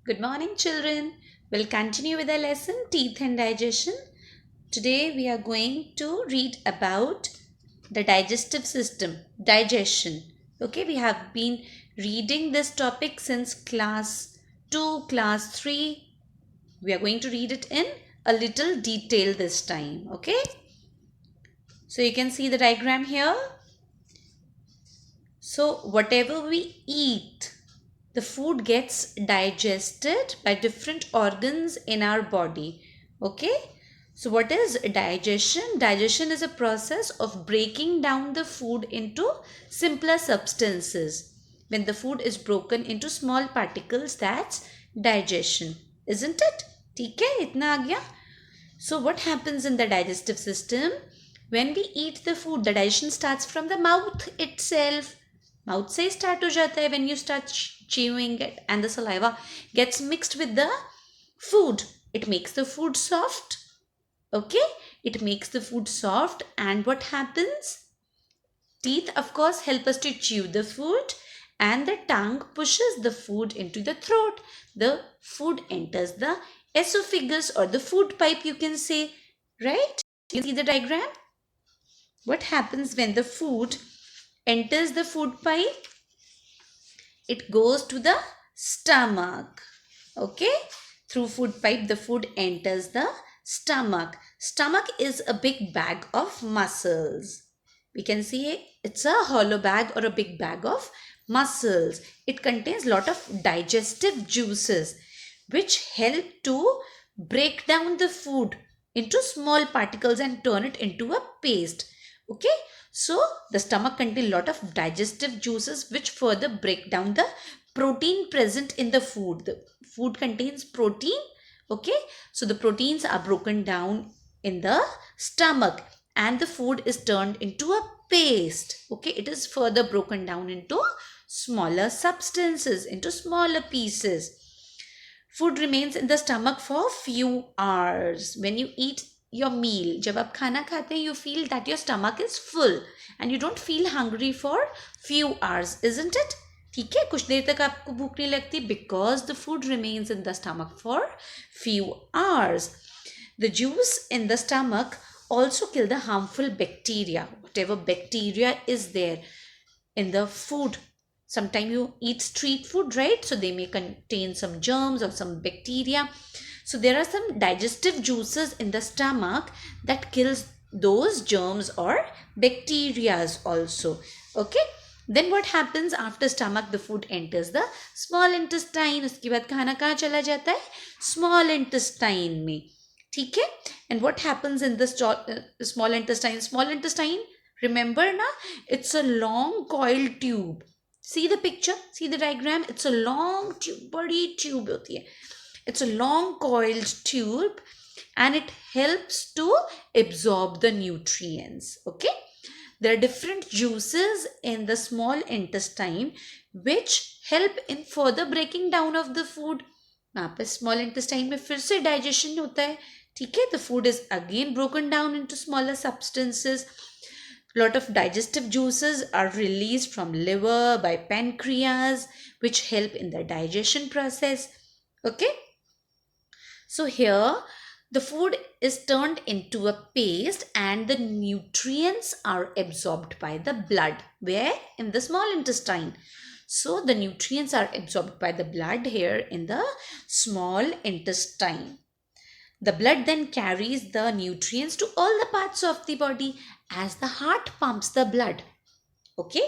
Good morning, children. We'll continue with our lesson Teeth and Digestion. Today we are going to read about the digestive system, digestion. Okay, we have been reading this topic since class 2, class 3. We are going to read it in a little detail this time. Okay, so you can see the diagram here. So, whatever we eat, the food gets digested by different organs in our body. Okay. So what is digestion? Digestion is a process of breaking down the food into simpler substances. When the food is broken into small particles, that's digestion. Isn't it? ठीक है इतना आ गया. So what happens in the digestive system? When we eat the food, the digestion starts from the mouth itself. Mouth से start हो जाता है when you start chewing it and the saliva gets mixed with the food. It makes the food soft. Okay, it makes the food soft, and what happens? Teeth, of course, help us to chew the food, and the tongue pushes the food into the throat. The food enters the esophagus or the food pipe, you can say, right? You see the diagram? What happens when the food enters the food pipe? It goes to the stomach. Okay, through food pipe the food enters the stomach. Stomach is a big bag of muscles. We can see it's a hollow bag or a big bag of muscles. It contains lot of digestive juices which help to break down the food into small particles and turn it into a paste. Okay, so the stomach contains lot of digestive juices which further break down the protein present in the food. The food contains protein. Okay, so the proteins are broken down in the stomach and the food is turned into a paste. Okay, it is further broken down into smaller substances, into smaller pieces. Food remains in the stomach for few hours. When you eat your meal, जब आप खाना खाते हैं, you feel that your stomach is full and you don't feel hungry for few hours, isn't it? ठीक है, कुछ देर तक आपको भूख नहीं लगती because the food remains in the stomach for few hours. The juice in the stomach also kill the harmful bacteria, whatever bacteria is there in the food. Sometimes you eat street food, right? So they may contain some germs or some bacteria. So there are some digestive juices in the stomach that kills those germs or bacterias also. Okay. Then what happens after stomach? The food enters the small intestine. उसके बाद खाना कहाँ चला जाता है? Small intestine में. ठीक है? And what happens in the small intestine? Small intestine, remember na? It's a long coiled tube. See the picture? See the diagram? It's a long tube. बड़ी tube होती है. It's a long coiled tube and it helps to absorb the nutrients. Okay. There are different juices in the small intestine which help in further breaking down of the food. यहाँ पे small intestine में फिर से digestion होता है. ठीक है? The food is again broken down into smaller substances. Lot of digestive juices are released from liver by pancreas which help in the digestion process. Okay. So here the food is turned into a paste and the nutrients are absorbed by the blood. Where? In the small intestine. So the nutrients are absorbed by the blood here in the small intestine. The blood then carries the nutrients to all the parts of the body as the heart pumps the blood. Okay,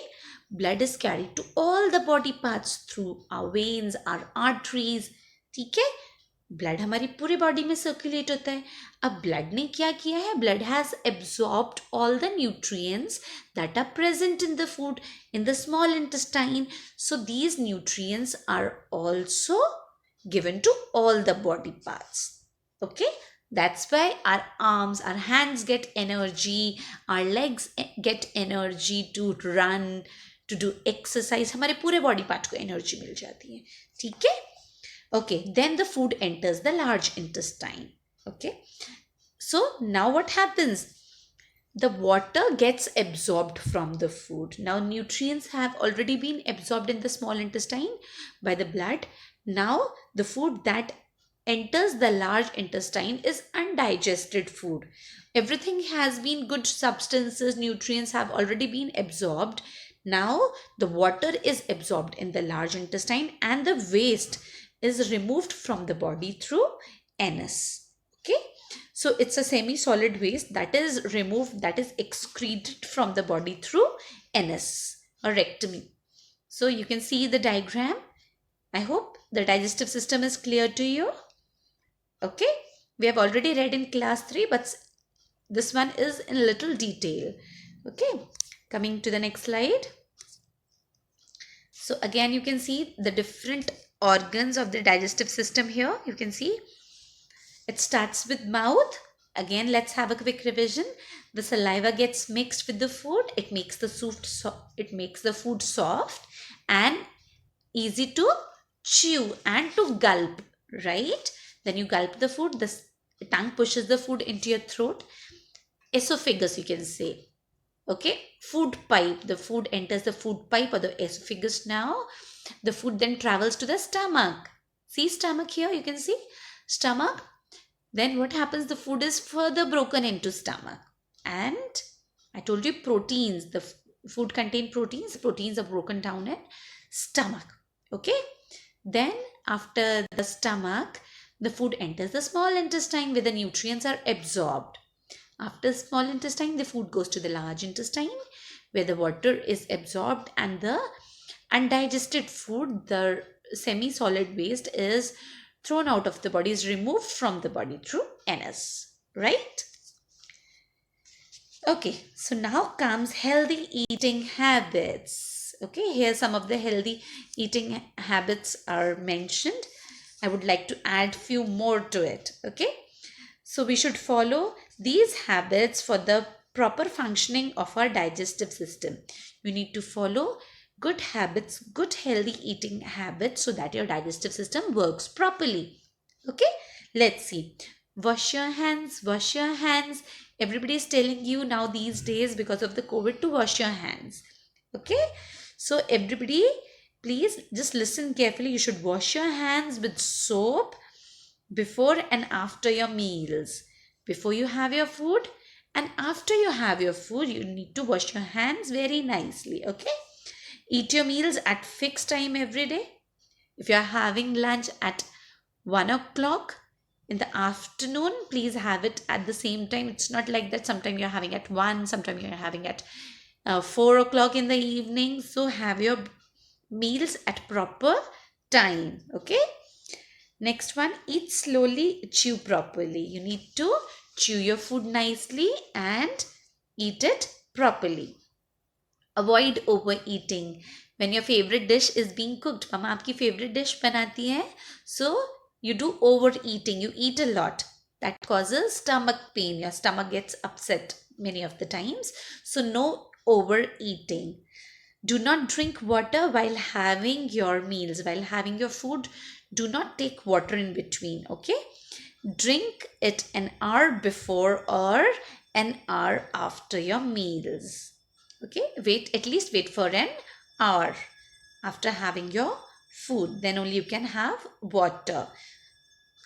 blood is carried to all the body parts through our veins, our arteries. ठीक है, blood हमारी पूरी body में circulate होता है. अब blood ने क्या किया है? Blood has absorbed all the nutrients that are present in the food in the small intestine. So these nutrients are also given to all the body parts. Okay, that's why our arms, our hands get energy, our legs get energy to run, to do exercise. हमारे पूरे body part को energy मिल जाती है. ठीक है? Okay, then the food enters the large intestine. Okay, so now what happens? The water gets absorbed from the food. Now nutrients have already been absorbed in the small intestine by the blood. Now, the food that enters the large intestine is undigested food. Everything has been good substances, nutrients have already been absorbed. Now, the water is absorbed in the large intestine and the waste is removed from the body through anus. Okay, so it's a semi-solid waste that is removed, that is excreted from the body through anus or rectum. So you can see the diagram. I hope the digestive system is clear to you. Okay, we have already read in class 3, but this one is in little detail. Okay, coming to the next slide. So again, you can see the different organs of the digestive system here. You can see it starts with mouth. Again, let's have a quick revision. The saliva gets mixed with the food. It makes the food soft and easy to chew and to gulp, right? Then you gulp the food, the tongue pushes the food into your throat. Esophagus, you can say. Okay, food pipe. The food enters the food pipe or the esophagus now. The food then travels to the stomach. See stomach here, you can see stomach. Then what happens? The food is further broken into stomach. And I told you proteins. The food contains proteins. Proteins are broken down in stomach. Okay. Then after the stomach, the food enters the small intestine where the nutrients are absorbed. After small intestine, the food goes to the large intestine where the water is absorbed and the undigested food, the semi-solid waste, is thrown out of the body, is removed from the body through anus, right? Okay, so now comes healthy eating habits. Okay, here some of the healthy eating habits are mentioned. I would like to add few more to it. Okay, so we should follow these habits for the proper functioning of our digestive system. You need to follow good habits, good healthy eating habits so that your digestive system works properly. Okay, let's see. Wash your hands, wash your hands. Everybody is telling you now these days because of the COVID to wash your hands. Okay, so everybody please just listen carefully. You should wash your hands with soap before and after your meals. Before you have your food and after you have your food, you need to wash your hands very nicely. Okay, eat your meals at fixed time every day. If you are having lunch at 1 o'clock in the afternoon, please have it at the same time. It's not like that. Sometimes you're having at 1, sometimes you're having at 4 o'clock in the evening. So have your meals at proper time. Okay. Next one, eat slowly, chew properly. You need to chew your food nicely and eat it properly. Avoid overeating. When your favorite dish is being cooked, mama आपकी favorite dish बनाती है, so you do overeating, you eat a lot. That causes stomach pain. Your stomach gets upset many of the times. So no overeating. Do not drink water while having your meals, while having your food. Do not take water in between. Okay, drink it an hour before or an hour after your meals. Okay, at least wait for an hour after having your food, then only you can have water.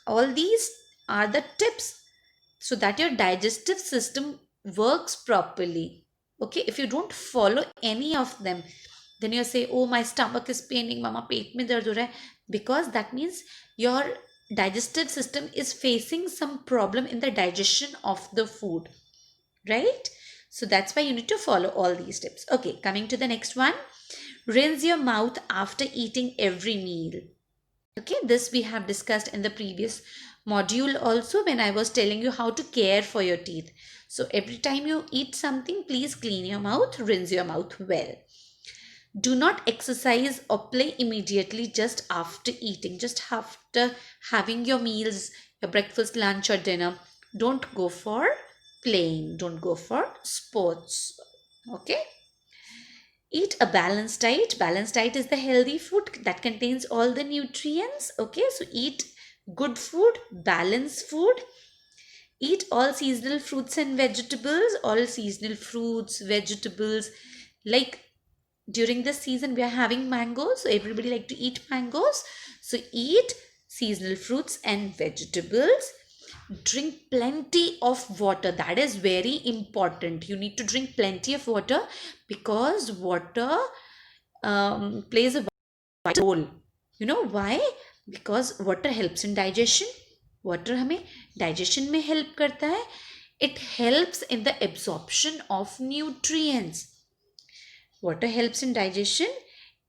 All these are the tips so that your digestive system works properly. Okay, if you don't follow any of them, then you say, oh, my stomach is paining, mama पेट में दर्द हो रहा है, because that means your digestive system is facing some problem in the digestion of the food, right? So that's why you need to follow all these tips. Okay, coming to the next one. Rinse your mouth after eating every meal. Okay, this we have discussed in the previous module also when I was telling you how to care for your teeth. So every time you eat something, please clean your mouth, rinse your mouth well. Do not exercise or play immediately just after eating, just after having your meals, your breakfast, lunch or dinner. Don't go for playing, don't go for sports. Okay. Eat a balanced diet. Balanced diet is the healthy food that contains all the nutrients. Okay, so eat good food, balanced food. Eat all seasonal fruits and vegetables. All seasonal fruits, vegetables like during this season we are having mangoes, so everybody like to eat mangoes. So eat seasonal fruits and vegetables. Drink plenty of water. That is very important. You need to drink plenty of water because water plays a vital role. You know why? Because water helps in digestion. Water हमें digestion में help करता है. It helps in the absorption of nutrients. Water helps in digestion.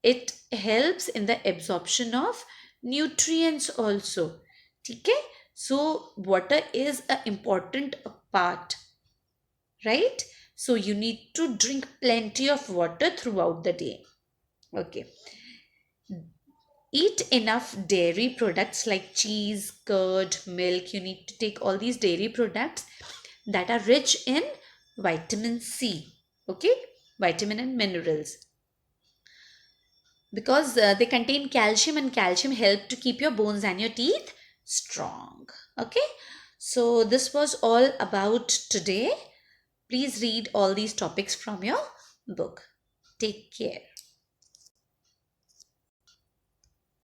It helps in the absorption of nutrients also. ठीक है? So water is an important part, right? So you need to drink plenty of water throughout the day. Okay. Eat enough dairy products like cheese, curd, milk. You need to take all these dairy products that are rich in vitamin C. Okay, vitamin and minerals, because they contain calcium, and calcium help to keep your bones and your teeth strong. Okay, so this was all about today. Please read all these topics from your book. Take care.